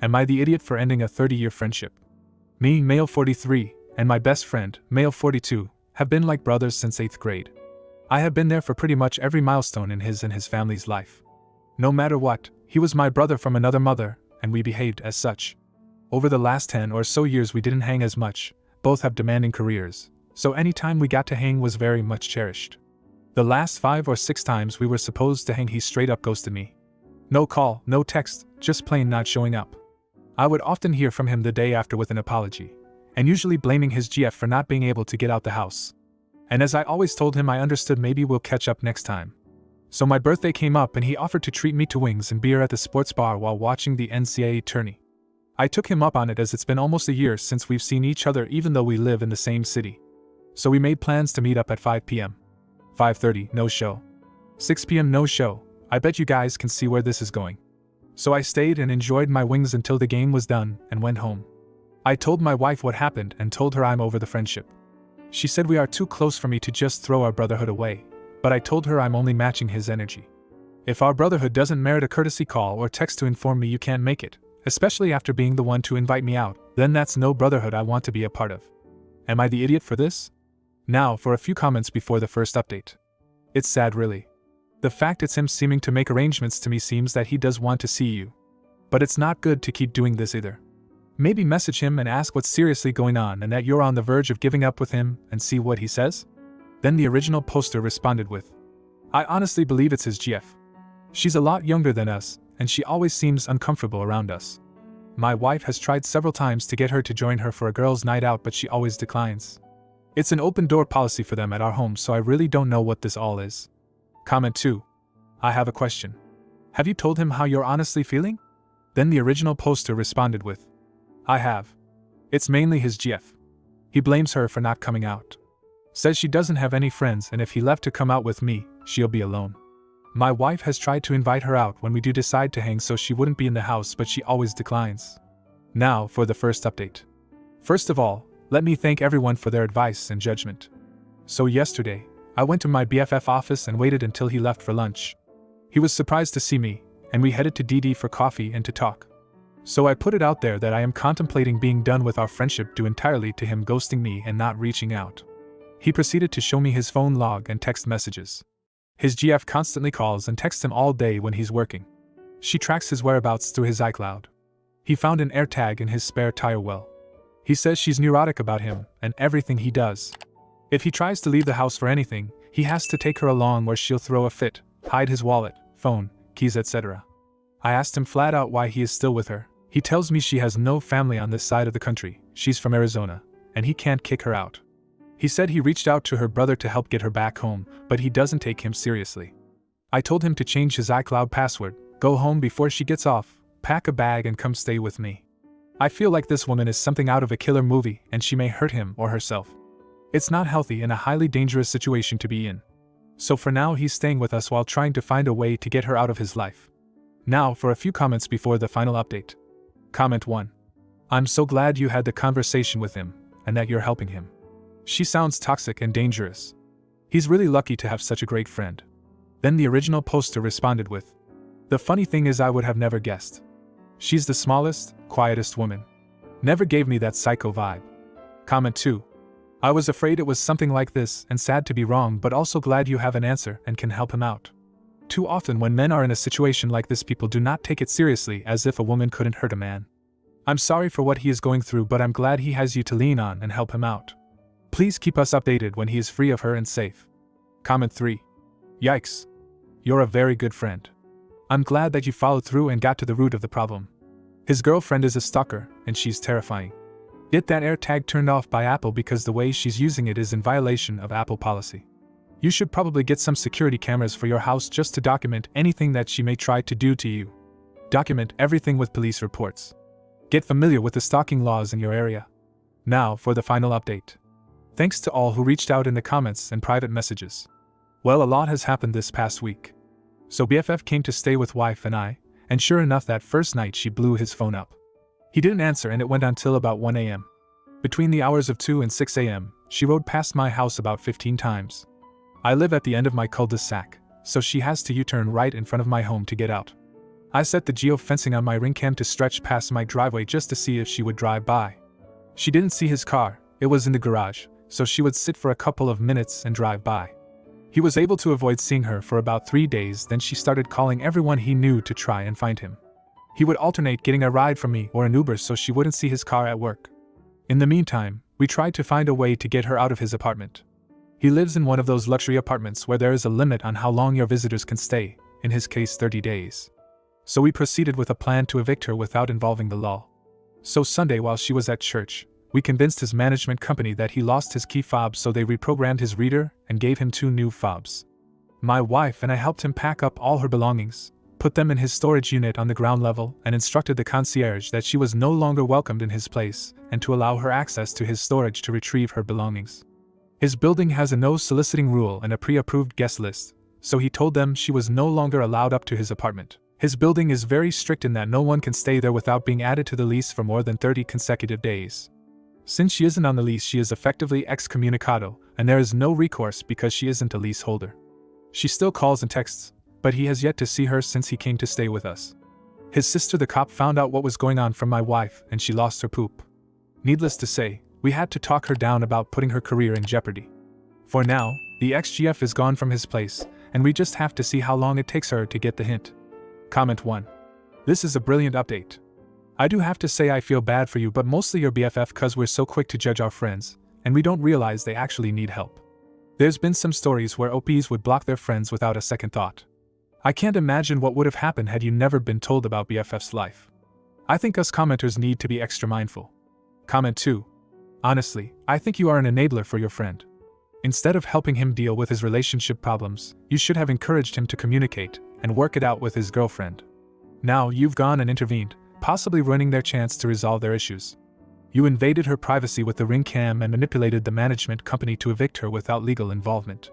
Am I the idiot for ending a 30-year friendship? Me, male 43, and my best friend, male 42, have been like brothers since 8th grade. I have been there for pretty much every milestone in his and his family's life. No matter what, he was my brother from another mother, and we behaved as such. Over the last 10 or so years we didn't hang as much, both have demanding careers, so any time we got to hang was very much cherished. The last 5 or 6 times we were supposed to hang he straight up ghosted me. No call, no text, just plain not showing up. I would often hear from him the day after with an apology, and usually blaming his GF for not being able to get out the house. And as I always told him I understood, maybe we'll catch up next time. So my birthday came up and he offered to treat me to wings and beer at the sports bar while watching the NCAA tourney. I took him up on it as it's been almost a year since we've seen each other even though we live in the same city. So we made plans to meet up at 5 p.m. 5:30, no show. 6 p.m. no show. I bet you guys can see where this is going. So I stayed and enjoyed my wings until the game was done and went home. I told my wife what happened and told her I'm over the friendship. She said we are too close for me to just throw our brotherhood away, but I told her I'm only matching his energy. If our brotherhood doesn't merit a courtesy call or text to inform me you can't make it, especially after being the one to invite me out, then that's no brotherhood I want to be a part of. Am I the idiot for this? Now for a few comments before the first update. It's sad really. The fact it's him seeming to make arrangements to me seems that he does want to see you. But it's not good to keep doing this either. Maybe message him and ask what's seriously going on and that you're on the verge of giving up with him and see what he says? Then the original poster responded with, I honestly believe it's his GF. She's a lot younger than us, and she always seems uncomfortable around us. My wife has tried several times to get her to join her for a girls' night out, but she always declines. It's an open door policy for them at our home, so I really don't know what this all is. Comment 2. I have a question. Have you told him how you're honestly feeling? Then the original poster responded with, I have. It's mainly his GF. He blames her for not coming out. Says she doesn't have any friends and if he left to come out with me, she'll be alone. My wife has tried to invite her out when we do decide to hang so she wouldn't be in the house, but she always declines. Now for the first update. First of all, let me thank everyone for their advice and judgment. So yesterday, I went to my BFF office and waited until he left for lunch. He was surprised to see me, and we headed to DD for coffee and to talk. So I put it out there that I am contemplating being done with our friendship due entirely to him ghosting me and not reaching out. He proceeded to show me his phone log and text messages. His GF constantly calls and texts him all day when he's working. She tracks his whereabouts through his iCloud. He found an AirTag in his spare tire well. He says she's neurotic about him and everything he does. If he tries to leave the house for anything, he has to take her along or she'll throw a fit, hide his wallet, phone, keys, etc. I asked him flat out why he is still with her. He tells me she has no family on this side of the country, she's from Arizona, and he can't kick her out. He said he reached out to her brother to help get her back home, but he doesn't take him seriously. I told him to change his iCloud password, go home before she gets off, pack a bag and come stay with me. I feel like this woman is something out of a killer movie and she may hurt him or herself. It's not healthy and a highly dangerous situation to be in. So for now he's staying with us while trying to find a way to get her out of his life. Now for a few comments before the final update. Comment 1. I'm so glad you had the conversation with him, and that you're helping him. She sounds toxic and dangerous. He's really lucky to have such a great friend. Then the original poster responded with, the funny thing is I would have never guessed. She's the smallest, quietest woman. Never gave me that psycho vibe. Comment 2. I was afraid it was something like this and sad to be wrong, but also glad you have an answer and can help him out. Too often when men are in a situation like this, people do not take it seriously, as if a woman couldn't hurt a man. I'm sorry for what he is going through, but I'm glad he has you to lean on and help him out. Please keep us updated when he is free of her and safe. Comment 3. Yikes. You're a very good friend. I'm glad that you followed through and got to the root of the problem. His girlfriend is a stalker, and she's terrifying. Get that AirTag turned off by Apple because the way she's using it is in violation of Apple policy. You should probably get some security cameras for your house just to document anything that she may try to do to you. Document everything with police reports. Get familiar with the stalking laws in your area. Now for the final update. Thanks to all who reached out in the comments and private messages. Well, a lot has happened this past week. So BFF came to stay with wife and I, and sure enough that first night she blew his phone up. He didn't answer and it went until about 1 a.m. Between the hours of 2 and 6 a.m., she rode past my house about 15 times. I live at the end of my cul-de-sac, so she has to U-turn right in front of my home to get out. I set the geofencing on my ring cam to stretch past my driveway just to see if she would drive by. She didn't see his car, it was in the garage, so she would sit for a couple of minutes and drive by. He was able to avoid seeing her for about 3 days, then she started calling everyone he knew to try and find him. He would alternate getting a ride from me or an Uber so she wouldn't see his car at work. In the meantime, we tried to find a way to get her out of his apartment. He lives in one of those luxury apartments where there is a limit on how long your visitors can stay, in his case 30 days. So we proceeded with a plan to evict her without involving the law. So Sunday while she was at church, we convinced his management company that he lost his key fob, so they reprogrammed his reader and gave him 2 new fobs. My wife and I helped him pack up all her belongings, put them in his storage unit on the ground level, and instructed the concierge that she was no longer welcomed in his place and to allow her access to his storage to retrieve her belongings. His building has a no soliciting rule and a pre-approved guest list, so he told them she was no longer allowed up to his apartment. His building is very strict in that no one can stay there without being added to the lease for more than 30 consecutive days. Since she isn't on the lease, she is effectively excommunicado, and there is no recourse because she isn't a leaseholder. She still calls and texts, but he has yet to see her since he came to stay with us. His sister, the cop, found out what was going on from my wife and she lost her poop. Needless to say, we had to talk her down about putting her career in jeopardy. For now, the ex-GF is gone from his place, and we just have to see how long it takes her to get the hint. Comment 1. This is a brilliant update. I do have to say I feel bad for you, but mostly your BFF, cause we're so quick to judge our friends, and we don't realize they actually need help. There's been some stories where OPs would block their friends without a second thought. I can't imagine what would have happened had you never been told about BFF's life. I think us commenters need to be extra mindful. Comment 2. Honestly, I think you are an enabler for your friend. Instead of helping him deal with his relationship problems, you should have encouraged him to communicate and work it out with his girlfriend. Now you've gone and intervened, possibly ruining their chance to resolve their issues. You invaded her privacy with the ring cam and manipulated the management company to evict her without legal involvement.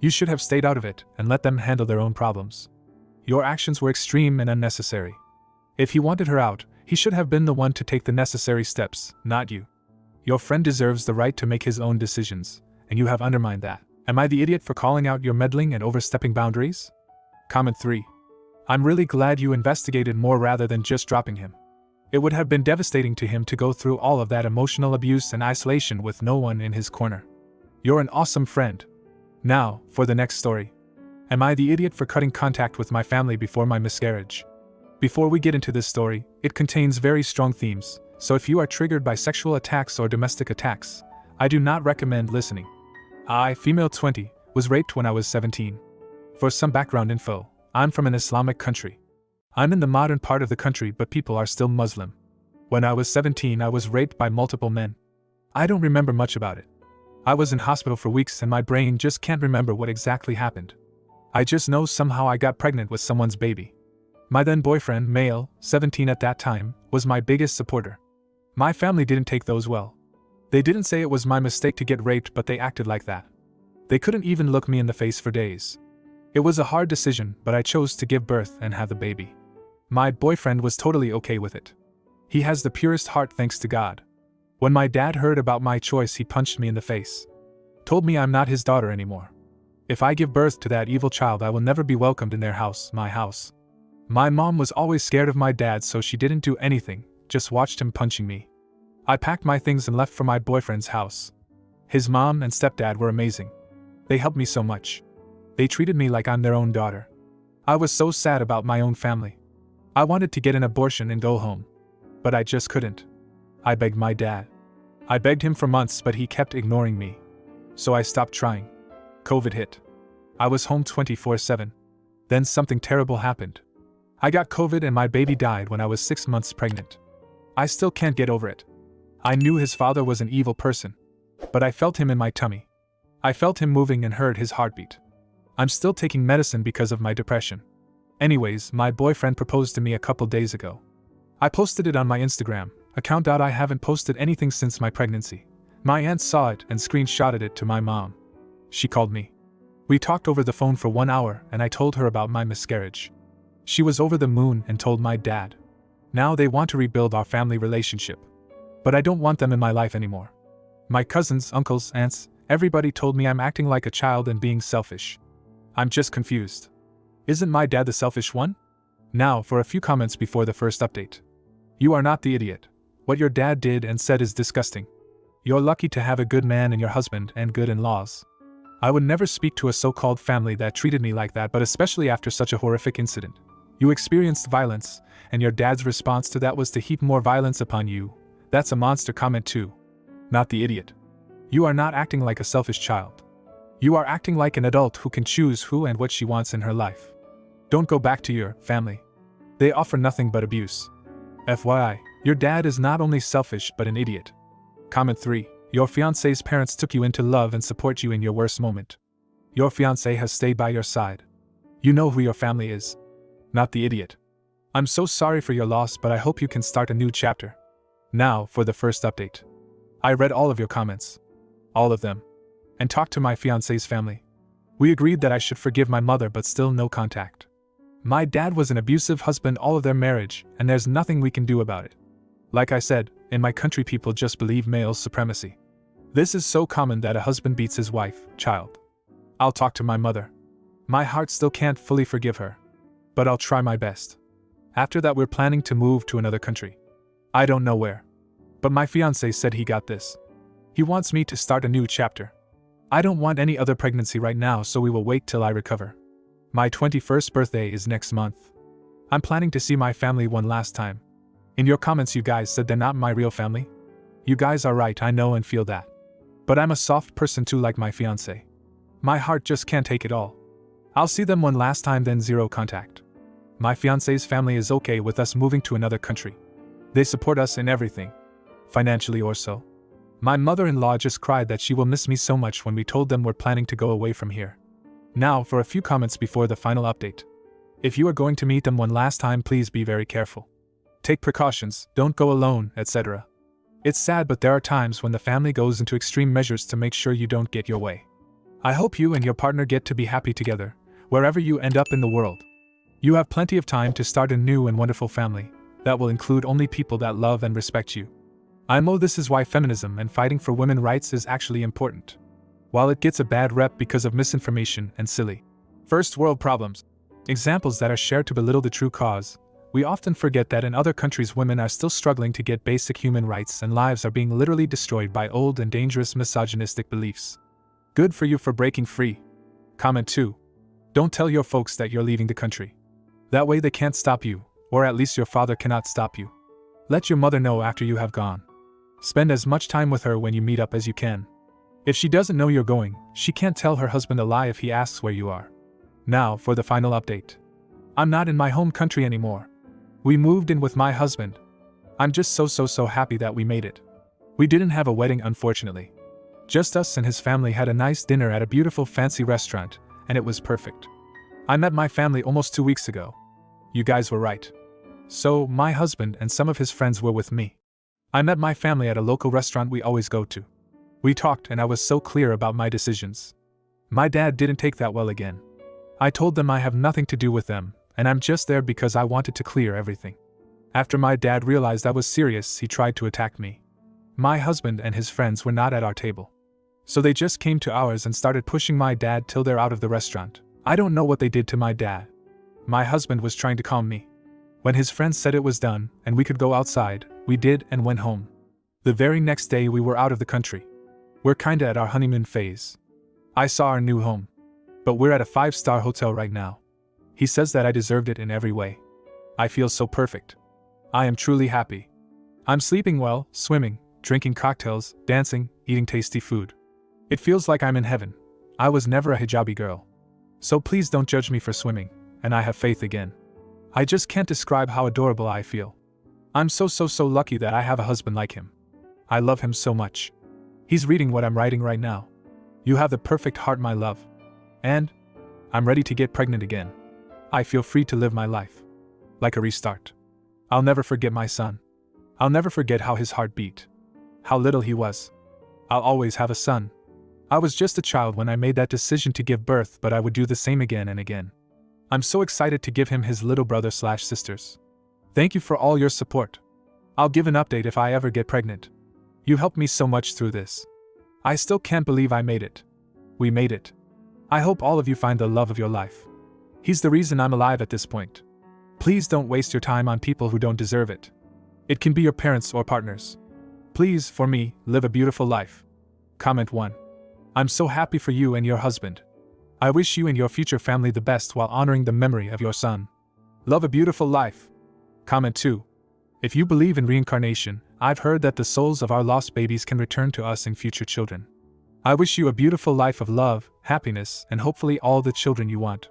You should have stayed out of it and let them handle their own problems. Your actions were extreme and unnecessary. If he wanted her out, he should have been the one to take the necessary steps, not you. Your friend deserves the right to make his own decisions, and you have undermined that. Am I the idiot for calling out your meddling and overstepping boundaries? Comment 3. I'm really glad you investigated more rather than just dropping him. It would have been devastating to him to go through all of that emotional abuse and isolation with no one in his corner. You're an awesome friend. Now, for the next story. Am I the idiot for cutting contact with my family before my miscarriage? Before we get into this story, it contains very strong themes, so if you are triggered by sexual attacks or domestic attacks, I do not recommend listening. I, female 20, was raped when I was 17. For some background info, I'm from an Islamic country. I'm in the modern part of the country, but people are still Muslim. When I was 17, I was raped by multiple men. I don't remember much about it. I was in hospital for weeks and my brain just can't remember what exactly happened. I just know somehow I got pregnant with someone's baby. My then boyfriend, male, 17 at that time, was my biggest supporter. My family didn't take those well. They didn't say it was my mistake to get raped, but they acted like that. They couldn't even look me in the face for days. It was a hard decision, but I chose to give birth and have the baby. My boyfriend was totally okay with it. He has the purest heart, thanks to God. When my dad heard about my choice, he punched me in the face. Told me I'm not his daughter anymore. If I give birth to that evil child, I will never be welcomed in their house, my house. My mom was always scared of my dad, so she didn't do anything, just watched him punching me. I packed my things and left for my boyfriend's house. His mom and stepdad were amazing. They helped me so much. They treated me like I'm their own daughter. I was so sad about my own family. I wanted to get an abortion and go home. But I just couldn't. I begged my dad. I begged him for months, but he kept ignoring me. So I stopped trying. COVID hit. I was home 24/7. Then something terrible happened. I got COVID and my baby died when I was 6 months pregnant. I still can't get over it. I knew his father was an evil person. But I felt him in my tummy. I felt him moving and heard his heartbeat. I'm still taking medicine because of my depression. Anyways, my boyfriend proposed to me a couple days ago. I posted it on my Instagram account. I haven't posted anything since my pregnancy. My aunt saw it and screenshotted it to my mom. She called me. We talked over the phone for 1 hour and I told her about my miscarriage. She was over the moon and told my dad. Now they want to rebuild our family relationship. But I don't want them in my life anymore. My cousins, uncles, aunts, everybody told me I'm acting like a child and being selfish. I'm just confused. Isn't my dad the selfish one? Now for a few comments before the first update. You are not the idiot. What your dad did and said is disgusting. You're lucky to have a good man in your husband and good in-laws. I would never speak to a so-called family that treated me like that, but especially after such a horrific incident. You experienced violence, and your dad's response to that was to heap more violence upon you. That's a monster comment too. Not the idiot. You are not acting like a selfish child. You are acting like an adult who can choose who and what she wants in her life. Don't go back to your family. They offer nothing but abuse. FYI, your dad is not only selfish but an idiot. Comment 3. Your fiancé's parents took you in to love and support you in your worst moment. Your fiancé has stayed by your side. You know who your family is. Not the idiot. I'm so sorry for your loss, but I hope you can start a new chapter. Now for the first update. I read all of your comments. All of them. And talked to my fiancé's family. We agreed that I should forgive my mother, but still no contact. My dad was an abusive husband all of their marriage, and there's nothing we can do about it. Like I said, in my country people just believe male supremacy. This is so common that a husband beats his wife, child. I'll talk to my mother. My heart still can't fully forgive her. But I'll try my best. After that we're planning to move to another country. I don't know where. But my fiancé said he got this. He wants me to start a new chapter. I don't want any other pregnancy right now, so we will wait till I recover. My 21st birthday is next month. I'm planning to see my family one last time. In your comments you guys said they're not my real family. You guys are right, I know and feel that. But I'm a soft person too, like my fiancé. My heart just can't take it all. I'll see them one last time, then zero contact. My fiancé's family is okay with us moving to another country. They support us in everything. Financially or so. My mother-in-law just cried that she will miss me so much when we told them we're planning to go away from here. Now for a few comments before the final update. If you are going to meet them one last time, please be very careful. Take precautions, don't go alone, etc. It's sad, but there are times when the family goes into extreme measures to make sure you don't get your way. I hope you and your partner get to be happy together, wherever you end up in the world. You have plenty of time to start a new and wonderful family that will include only people that love and respect you. I know this is why feminism and fighting for women's rights is actually important. While it gets a bad rep because of misinformation and silly first world problems, examples that are shared to belittle the true cause, we often forget that in other countries women are still struggling to get basic human rights and lives are being literally destroyed by old and dangerous misogynistic beliefs. Good for you for breaking free. Comment 2. Don't tell your folks that you're leaving the country. That way they can't stop you, or at least your father cannot stop you. Let your mother know after you have gone. Spend as much time with her when you meet up as you can. If she doesn't know you're going, she can't tell her husband a lie if he asks where you are. Now for the final update. I'm not in my home country anymore. We moved in with my husband. I'm just so happy that we made it. We didn't have a wedding, unfortunately. Just us and his family had a nice dinner at a beautiful fancy restaurant, and it was perfect. I met my family almost 2 weeks ago. You guys were right. So, my husband and some of his friends were with me. I met my family at a local restaurant we always go to. We talked and I was so clear about my decisions. My dad didn't take that well again. I told them I have nothing to do with them, and I'm just there because I wanted to clear everything. After my dad realized I was serious, he tried to attack me. My husband and his friends were not at our table. So they just came to ours and started pushing my dad till they're out of the restaurant. I don't know what they did to my dad. My husband was trying to calm me. When his friends said it was done and we could go outside, we did and went home. The very next day we were out of the country. We're kinda at our honeymoon phase. I saw our new home. But we're at a 5-star hotel right now. He says that I deserved it in every way. I feel so perfect. I am truly happy. I'm sleeping well, swimming, drinking cocktails, dancing, eating tasty food. It feels like I'm in heaven. I was never a hijabi girl. So please don't judge me for swimming, and I have faith again. I just can't describe how adorable I feel. I'm so lucky that I have a husband like him. I love him so much. He's reading what I'm writing right now. You have the perfect heart, my love. And I'm ready to get pregnant again. I feel free to live my life. Like a restart. I'll never forget my son. I'll never forget how his heart beat. How little he was. I'll always have a son. I was just a child when I made that decision to give birth, but I would do the same again and again. I'm so excited to give him his little brother/sisters. Thank you for all your support. I'll give an update if I ever get pregnant. You helped me so much through this. I still can't believe I made it. We made it. I hope all of you find the love of your life. He's the reason I'm alive at this point. Please don't waste your time on people who don't deserve it. It can be your parents or partners. Please, for me, live a beautiful life. Comment 1. I'm so happy for you and your husband. I wish you and your future family the best while honoring the memory of your son. Love a beautiful life. Comment 2. If you believe in reincarnation, I've heard that the souls of our lost babies can return to us in future children. I wish you a beautiful life of love, happiness, and hopefully all the children you want.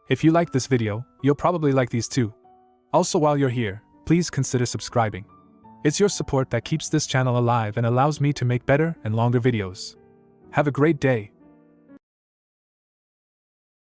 If you like this video, you'll probably like these too. Also, while you're here, please consider subscribing. It's your support that keeps this channel alive and allows me to make better and longer videos. Have a great day.